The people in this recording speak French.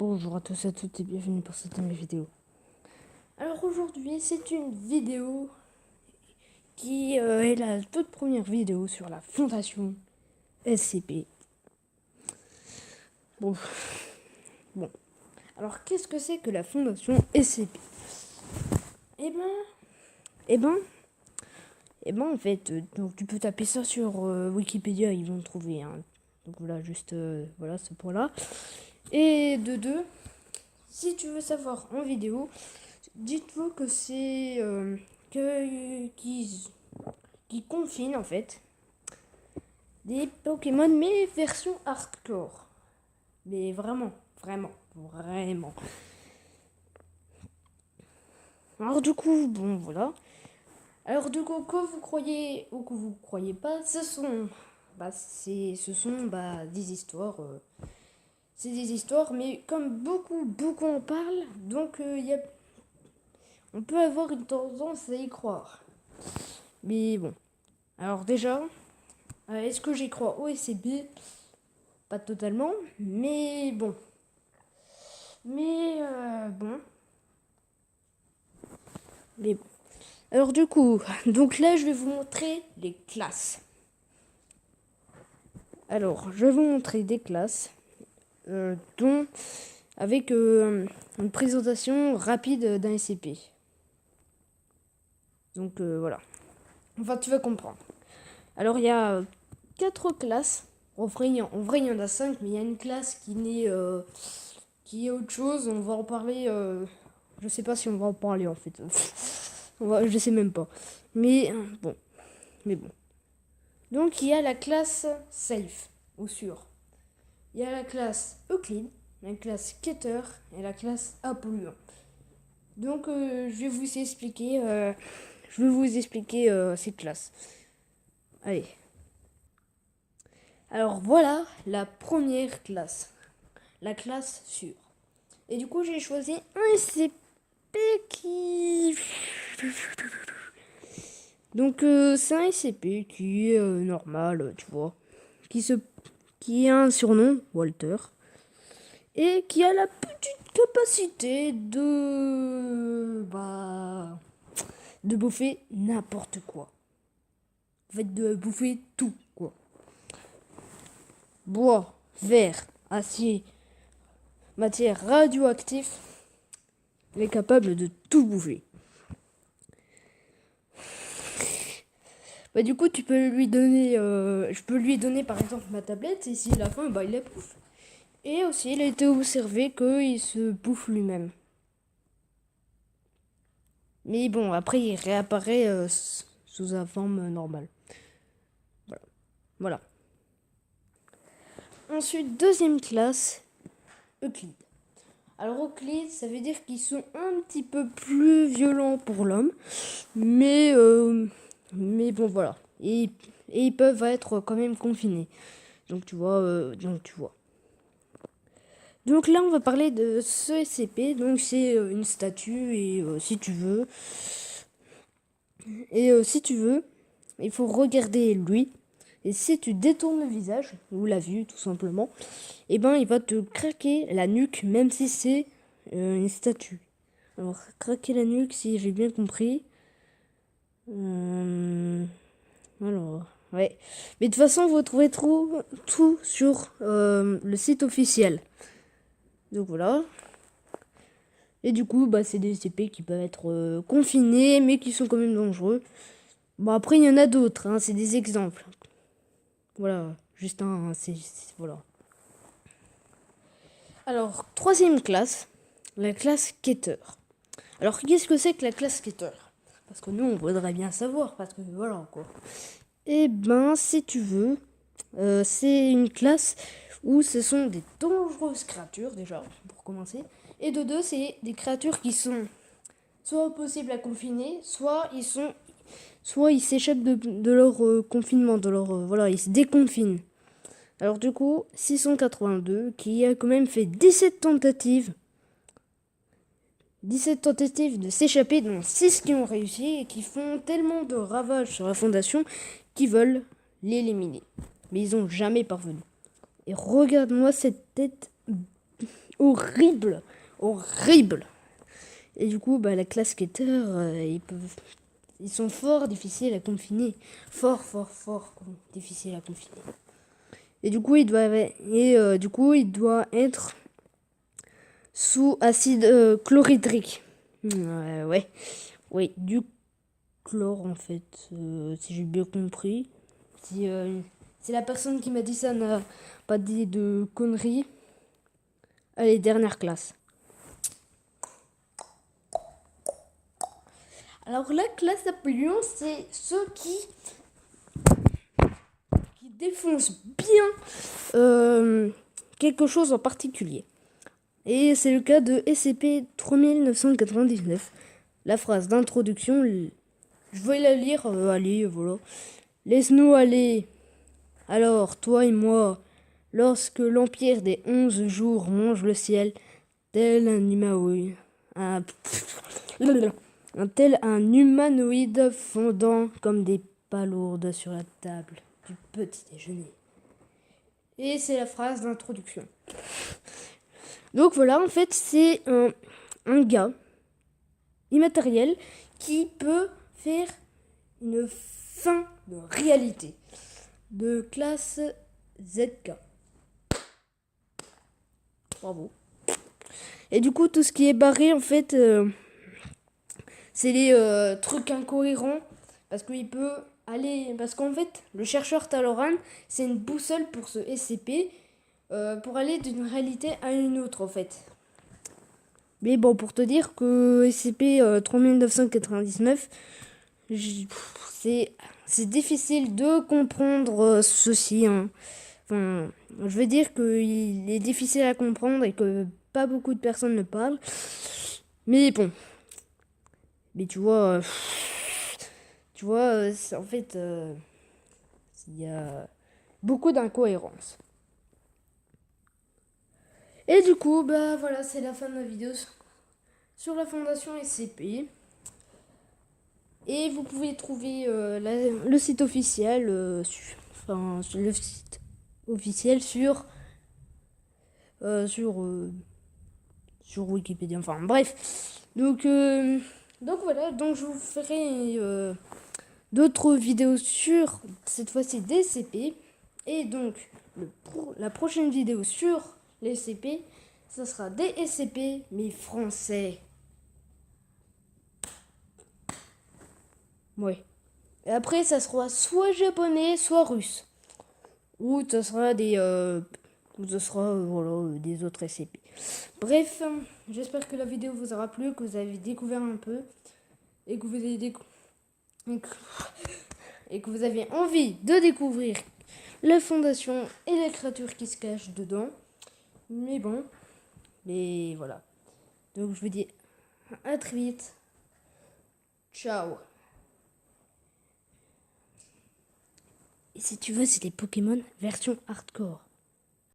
Bonjour à tous et à toutes et bienvenue pour cette nouvelle vidéo. Alors aujourd'hui c'est une vidéo qui est la toute première vidéo sur la fondation SCP. Bon. Alors qu'est-ce que c'est que la fondation SCP? Eh ben en fait, donc tu peux taper ça sur Wikipédia, ils vont trouver. Hein. Donc voilà, juste voilà ce point-là. Et de deux, si tu veux savoir en vidéo, dites-vous que c'est qui confine en fait des Pokémon mais version hardcore. Mais vraiment. Alors du coup, bon voilà. Alors du coup, que vous croyez ou que vous croyez pas, ce sont des histoires. C'est des histoires, mais comme beaucoup en parlent, donc on peut avoir une tendance à y croire. Mais bon. Alors déjà, est-ce que j'y crois au SCP? Pas totalement, mais bon. Bon. Alors du coup, donc là je vais vous montrer les classes. Alors, je vais vous montrer des classes dont avec une présentation rapide d'un SCP. Donc voilà. Enfin, tu vas comprendre. Alors, il y a 4 classes. En vrai, il y en a 5, mais il y a une classe qui est autre chose. On va en parler. Je sais pas si on va en parler en fait. Je sais même pas. Mais bon. Donc, il y a la classe Safe, ou sûr. Il y a la classe Euclide, la classe Keter et la classe Apollon. Donc, je vais vous expliquer ces classes. Allez. Alors voilà la première classe, la classe sûre. Et du coup j'ai choisi un SCP qui... Donc c'est un SCP qui est normal, tu vois, qui a un surnom, Walter, et qui a la petite capacité de bouffer n'importe quoi. En fait, de bouffer tout, quoi. Bois, verre, acier, matière radioactive, il est capable de tout bouffer. Du coup, tu peux lui donner, je peux lui donner par exemple ma tablette et s'il a faim, il la bouffe. Et aussi, il a été observé qu'il se bouffe lui-même. Mais bon, après, il réapparaît sous sa forme normale. Voilà. Ensuite, deuxième classe, Euclide. Alors Euclide, ça veut dire qu'ils sont un petit peu plus violents pour l'homme, mais bon voilà. Et ils peuvent être quand même confinés. Donc tu vois. Donc là, on va parler de ce SCP. Donc c'est une statue et si tu veux, il faut regarder lui. Et si tu détournes le visage, ou la vue tout simplement, il va te craquer la nuque, même si c'est une statue. Alors, craquer la nuque, si j'ai bien compris. Alors, ouais. Mais de toute façon, vous trouvez tout sur le site officiel. Donc voilà. Et du coup, c'est des SCP qui peuvent être confinés, mais qui sont quand même dangereux. Bon, après, il y en a d'autres, hein, c'est des exemples. Voilà, juste un, voilà. Alors, troisième classe, la classe Keter. Alors, qu'est-ce que c'est que la classe Keter? Parce que nous, on voudrait bien savoir, parce que voilà, quoi. Si tu veux, c'est une classe où ce sont des dangereuses créatures, déjà, pour commencer. Et de deux, c'est des créatures qui sont soit impossibles à confiner, soit ils s'échappent de leur confinement, voilà, ils se déconfinent. Alors du coup, 682, qui a quand même fait 17 tentatives de s'échapper, dont 6 qui ont réussi et qui font tellement de ravages sur la fondation qu'ils veulent l'éliminer. Mais ils n'ont jamais parvenu. Et regarde-moi cette tête horrible, horrible. Et du coup, bah, la classe skater, ils sont fort difficiles à confiner, fort difficiles à confiner. Et du coup, il doit être sous acide chlorhydrique. Oui, du chlore en fait, si j'ai bien compris. Si la personne qui m'a dit ça n'a pas dit de conneries, allez, dernière classe. Alors la classe à Napoléon, c'est ceux qui défoncent bien quelque chose en particulier. Et c'est le cas de SCP 3999. La phrase d'introduction, je vais la lire, allez, voilà. Laisse-nous aller. Alors, toi et moi, lorsque l'empire des 11 jours mange le ciel, tel un humanoïde fondant comme des palourdes sur la table du petit déjeuner. Et c'est la phrase d'introduction. Donc voilà, en fait, c'est un gars immatériel qui peut faire une fin de réalité de classe ZK. Bravo. Et du coup, tout ce qui est barré, en fait, c'est les trucs incohérents. Parce qu'il peut aller... Parce qu'en fait, le chercheur Talloran, c'est une boussole pour ce SCP. Pour aller d'une réalité à une autre, en fait. Mais bon, pour te dire que SCP 3999, c'est difficile de comprendre ceci. Hein. Enfin, je veux dire qu'il est difficile à comprendre et que pas beaucoup de personnes le parlent. Mais bon. Mais tu vois, en fait, il y a beaucoup d'incohérences. Et du coup, bah voilà, c'est la fin de ma vidéo sur la fondation SCP. Et vous pouvez trouver le site officiel, le site officiel sur Wikipédia. Enfin bref. Donc voilà, donc je vous ferai d'autres vidéos sur cette fois-ci des SCP. Et donc la prochaine vidéo sur les SCP, ça sera des SCP mais français. Ouais. Et après, ça sera soit japonais, soit russe. Ou ça sera des autres SCP. Bref, j'espère que la vidéo vous aura plu, que vous avez découvert un peu et que vous avez et que vous avez envie de découvrir la fondation et les créatures qui se cachent dedans. Mais bon, mais voilà. Donc je vous dis à très vite. Ciao. Et si tu veux, c'est des Pokémon version hardcore.